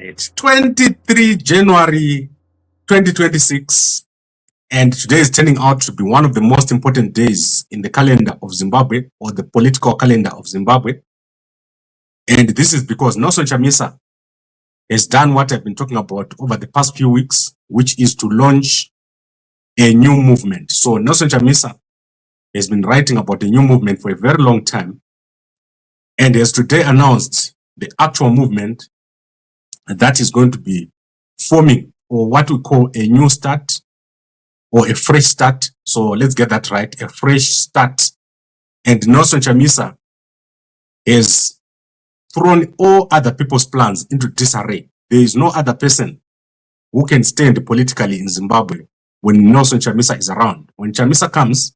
It's 23 January 2026, and today is turning out to be one of the most important days in the calendar of Zimbabwe, or the political calendar of Zimbabwe. And this is because Nelson Chamisa has done what I've been talking about over the past few weeks, which is to launch a new movement. So Nelson Chamisa has been writing about a new movement for a very long time, and has today announced the actual movement that is going to be forming, or what we call a new start or a fresh start. So let's get that right, a fresh start. And Nelson Chamisa has thrown all other people's plans into disarray. There is no other person who can stand politically in Zimbabwe when Nelson Chamisa is around. When Chamisa comes,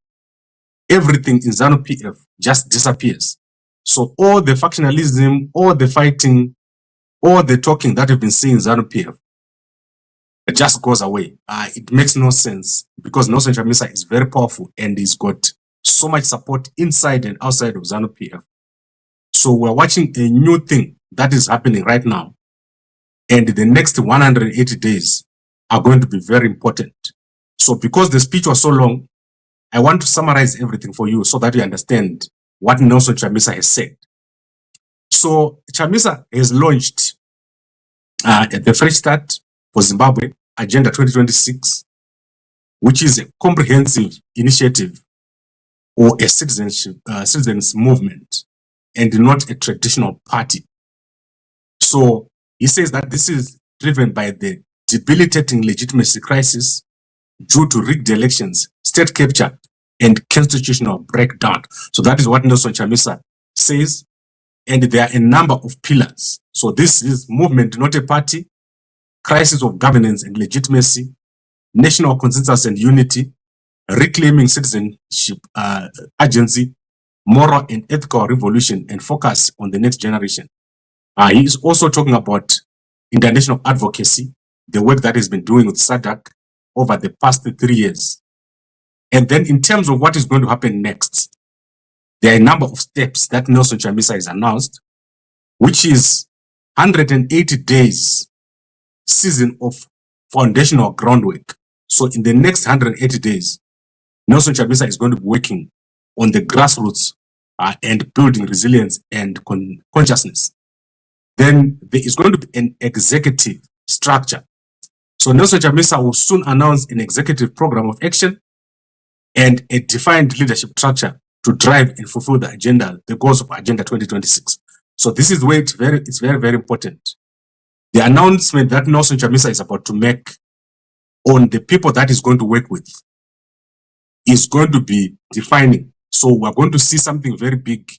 everything in ZANU-PF just disappears. So all the factionalism, all the fighting, all the talking that we've been seeing in ZANU-PF, it just goes away. It makes no sense because Nelson Chamisa is very powerful and he's got so much support inside and outside of ZANU-PF. So we're watching a new thing that is happening right now. And the next 180 days are going to be very important. So because the speech was so long, I want to summarize everything for you so that you understand what Nelson Chamisa has said. So Chamisa has launched the Fresh Start for Zimbabwe, Agenda 2026, which is a comprehensive initiative or a citizens movement and not a traditional party. So he says that this is driven by the debilitating legitimacy crisis due to rigged elections, state capture, and constitutional breakdown. So that is what Nelson Chamisa says. And there are a number of pillars. So this is movement, not a party, crisis of governance and legitimacy, national consensus and unity, reclaiming citizenship agency, moral and ethical revolution, and focus on the next generation. He is also talking about international advocacy, the work that has been doing with SADC over the past 3 years. And then in terms of what is going to happen next, there are a number of steps that Nelson Chamisa has announced, which is 180 days season of foundational groundwork. So in the next 180 days, Nelson Chamisa is going to be working on the grassroots and building resilience and consciousness. Then there is going to be an executive structure. So Nelson Chamisa will soon announce an executive program of action and a defined leadership structure to drive and fulfill the agenda, the goals of Agenda 2026. So this is where it's very, very important. The announcement that Nelson Chamisa is about to make on the people that he's going to work with is going to be defining. So we're going to see something very big.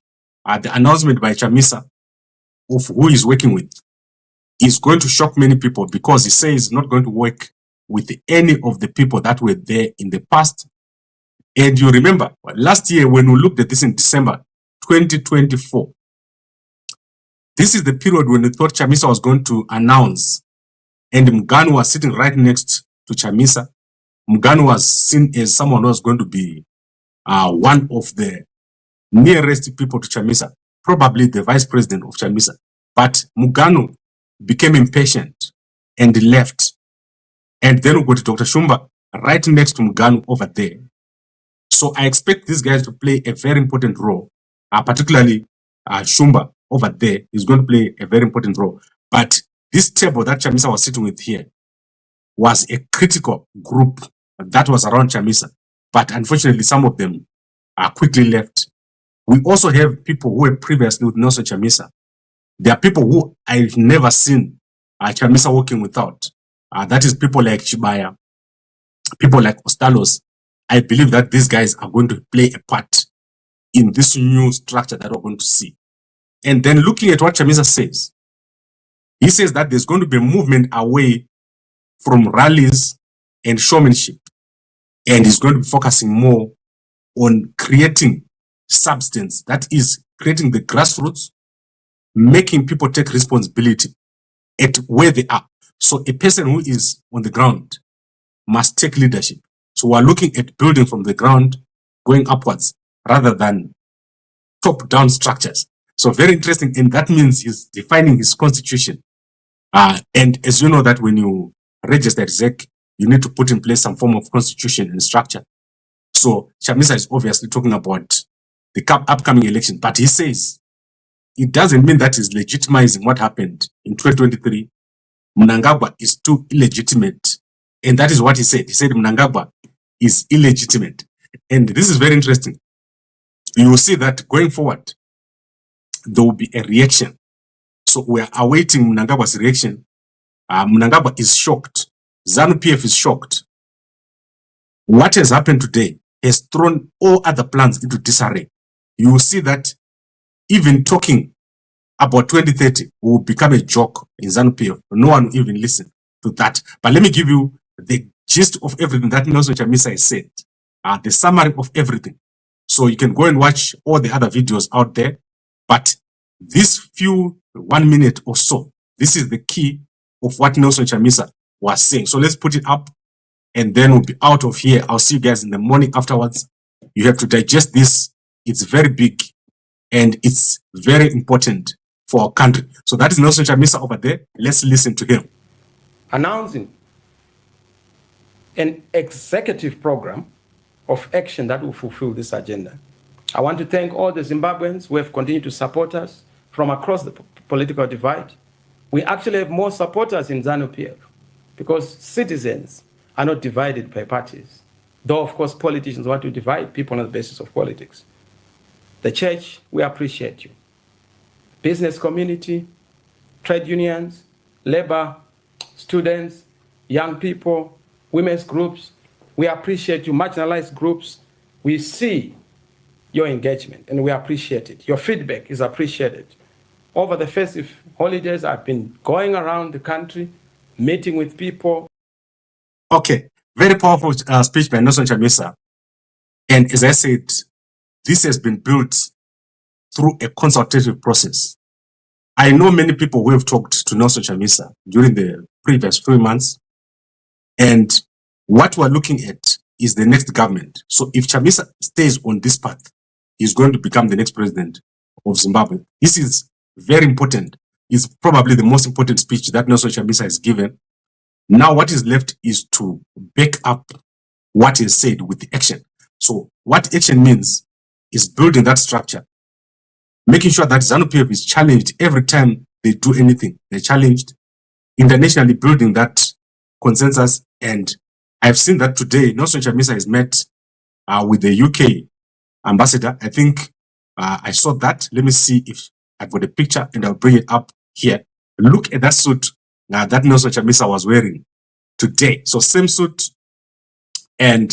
The announcement by Chamisa of who he's working with is going to shock many people because he says he's not going to work with any of the people that were there in the past. And you remember, last year when we looked at this in December 2024, this is the period when we thought Chamisa was going to announce, and Muganu was sitting right next to Chamisa. Muganu was seen as someone who was going to be one of the nearest people to Chamisa, probably the vice president of Chamisa. But Muganu became impatient and left. And then we got Dr. Shumba right next to Muganu over there. So I expect these guys to play a very important role, particularly Shumba over there is going to play a very important role. But this table that Chamisa was sitting with here was a critical group that was around Chamisa. But unfortunately, some of them quickly left. We also have people who were previously with Nelson Chamisa. There are people who I've never seen Chamisa working without. That is people like Chibaya, people like Ostalos. I believe that these guys are going to play a part in this new structure that we're going to see. And then looking at what Chamisa says, he says that there's going to be a movement away from rallies and showmanship. And he's going to be focusing more on creating substance, that is creating the grassroots, making people take responsibility at where they are. So a person who is on the ground must take leadership. So we're looking at building from the ground, going upwards, rather than top-down structures. So very interesting, and that means he's defining his constitution And as you know that when you register at ZEC, you need to put in place some form of constitution and structure. So Chamisa is obviously talking about the upcoming election, but he says it doesn't mean that he's legitimizing what happened in 2023. Mnangagwa is too illegitimate. And that is what he said. He said Mnangagwa is illegitimate. And this is very interesting. You will see that going forward, there will be a reaction. So we are awaiting Mnangagwa's reaction. Mnangagwa is shocked. ZANU-PF is shocked. What has happened today has thrown all other plans into disarray. You will see that even talking about 2030 will become a joke in ZANU-PF. No one will even listen to that. But let me give you the gist of everything that Nelson Chamisa has said, the summary of everything. So you can go and watch all the other videos out there. But this few 1 minute or so, this is the key of what Nelson Chamisa was saying. So let's put it up and then we'll be out of here. I'll see you guys in the morning afterwards. You have to digest this. It's very big and it's very important for our country. So that is Nelson Chamisa over there. Let's listen to him. Announcing an executive program of action that will fulfill this agenda. I want to thank all the Zimbabweans who have continued to support us from across the political divide. We actually have more supporters in ZANU-PF because citizens are not divided by parties. Though, of course, politicians want to divide people on the basis of politics. The church, we appreciate you. Business community, trade unions, labor, students, young people, women's groups, we appreciate you. Marginalized groups, we see your engagement and we appreciate it. Your feedback is appreciated. Over the festive holidays, I've been going around the country, meeting with people. Okay, very powerful speech by Nelson Chamisa. And as I said, this has been built through a consultative process. I know many people who have talked to Nelson Chamisa during the previous 3 months. And what we're looking at is the next government. So if Chamisa stays on this path, he's going to become the next president of Zimbabwe. This is very important. It's probably the most important speech that Nelson Chamisa has given. Now what is left is to back up what is said with the action. So what action means is building that structure, making sure that ZANU-PF is challenged every time they do anything. They're challenged, internationally building that consensus. And I've seen that today, Nelson Chamisa has met with the UK ambassador. I think I saw that. Let me see if I've got a picture and I'll bring it up here. Look at that suit that Nelson Chamisa was wearing today. So same suit, and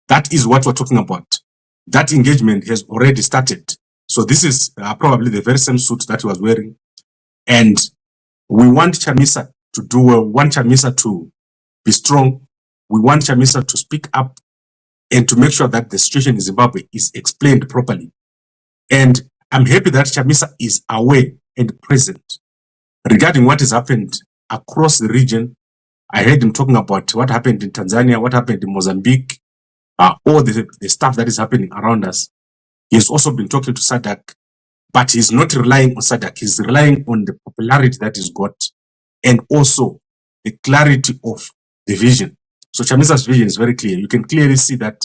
that is what we're talking about. That engagement has already started. So this is probably the very same suit that he was wearing. And we want Chamisa to do well. We want Chamisa to be strong. We want Chamisa to speak up and to make sure that the situation in Zimbabwe is explained properly. And I'm happy that Chamisa is aware and present regarding what has happened across the region. I heard him talking about what happened in Tanzania, what happened in Mozambique, all the stuff that is happening around us. He's also been talking to SADC, but he's not relying on SADC. He's relying on the popularity that he's got and also the clarity of the vision. So Chamisa's vision is very clear. You can clearly see that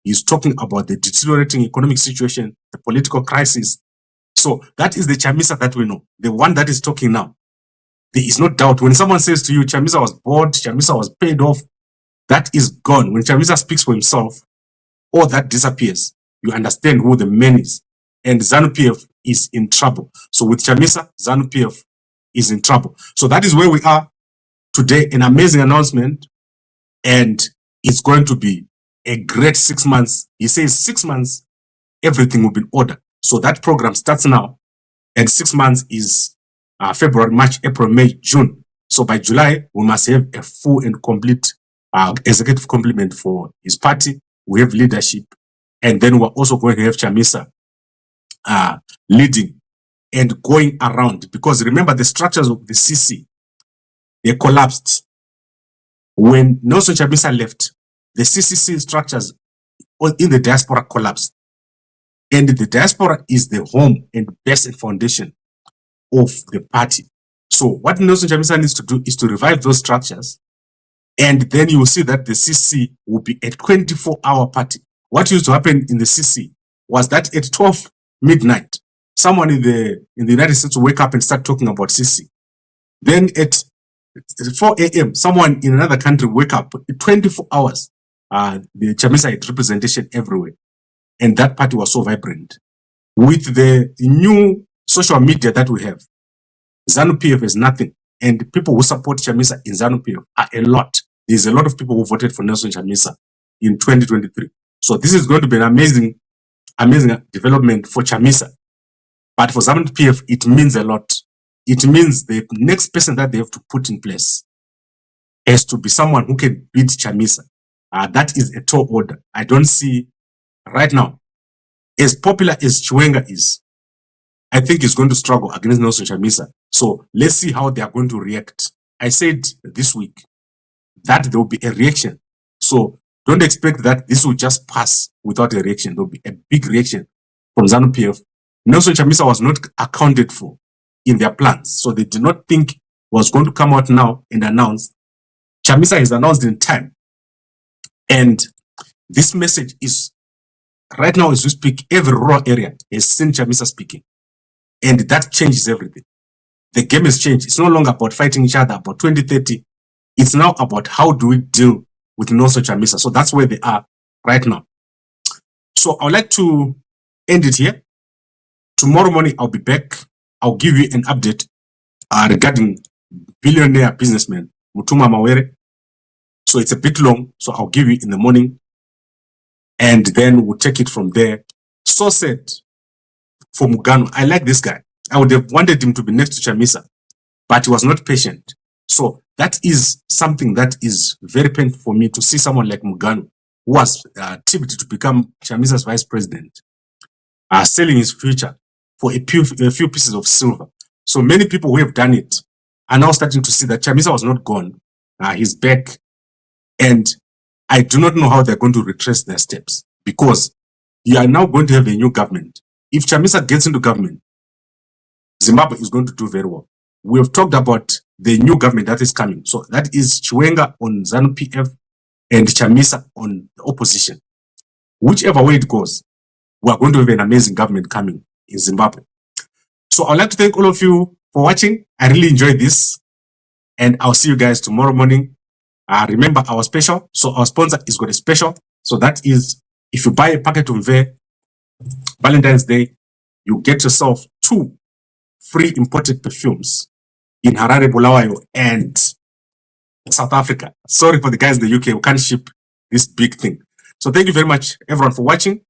he's talking about the deteriorating economic situation, the political crisis. So that is the Chamisa that we know, the one that is talking now. There is no doubt. When someone says to you, Chamisa was bored, Chamisa was paid off, that is gone. When Chamisa speaks for himself, all that disappears. You understand who the man is. And ZANU-PF is in trouble. So with Chamisa, ZANU-PF is in trouble. So that is where we are today. An amazing announcement. And it's going to be a great 6 months. He says 6 months, everything will be in order. So that program starts now. And 6 months is February, March, April, May, June. So by July, we must have a full and complete executive complement for his party. We have leadership. And then we're also going to have Chamisa leading and going around. Because remember, the structures of the CC, they collapsed. When Nelson Chamisa left, the CCC structures in the diaspora collapsed. And the diaspora is the home and base and foundation of the party. So what Nelson Chamisa needs to do is to revive those structures, and then you will see that the CC will be a 24-hour party. What used to happen in the CC was that at 12 midnight, someone in the United States will wake up and start talking about CC. Then at 4 a.m., someone in another country will wake up. 24 hours, the Chamisa had representation everywhere. And that party was so vibrant. With the new social media that we have, ZANU-PF is nothing. And people who support Chamisa in ZANU-PF are a lot. There's a lot of people who voted for Nelson Chamisa in 2023. So this is going to be an amazing development for Chamisa. But for ZANU-PF, it means a lot. It means the next person that they have to put in place has to be someone who can beat Chamisa. That is a tall order. I don't see right now, as popular as Chiwenga is, I think he's going to struggle against Nelson Chamisa. So let's see how they are going to react. I said this week that there will be a reaction. So don't expect that this will just pass without a reaction. There will be a big reaction from ZANU-PF. Nelson Chamisa was not accounted for in their plans. So they did not think was going to come out now and announce. Chamisa is announced in time. And this message is, right now as we speak, every rural area has seen Chamisa speaking. And that changes everything. The game has changed. It's no longer about fighting each other, about 2030. It's now about how do we deal with Nelson Chamisa. So that's where they are right now. So I would like to end it here. Tomorrow morning, I'll be back. I'll give you an update regarding billionaire businessman Mutuma Mawere. So it's a bit long, so I'll give you in the morning. And then we'll take it from there. So said for Mugano, I like this guy. I would have wanted him to be next to Chamisa, but he was not patient. So that is something that is very painful for me to see someone like Mugano, who was tipped to become Chamisa's vice president, selling his future for a few pieces of silver. So many people who have done it are now starting to see that Chamisa was not gone. He's back. And I do not know how they're going to retrace their steps, because you are now going to have a new government. If Chamisa gets into government, Zimbabwe is going to do very well. We have talked about the new government that is coming. So that is Chiwenga on ZANU-PF and Chamisa on the opposition. Whichever way it goes, we are going to have an amazing government coming in Zimbabwe. So I'd like to thank all of you for watching. I really enjoyed this. And I'll see you guys tomorrow morning. Remember our special. So our sponsor is got a special. So that is, if you buy a packet of Mve, Valentine's Day, you get yourself 2 free imported perfumes in Harare, Bulawayo, and South Africa. Sorry for the guys in the UK who can't ship this big thing. So thank you very much, everyone, for watching,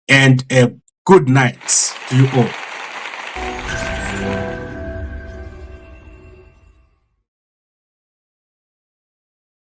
and a good night to you all.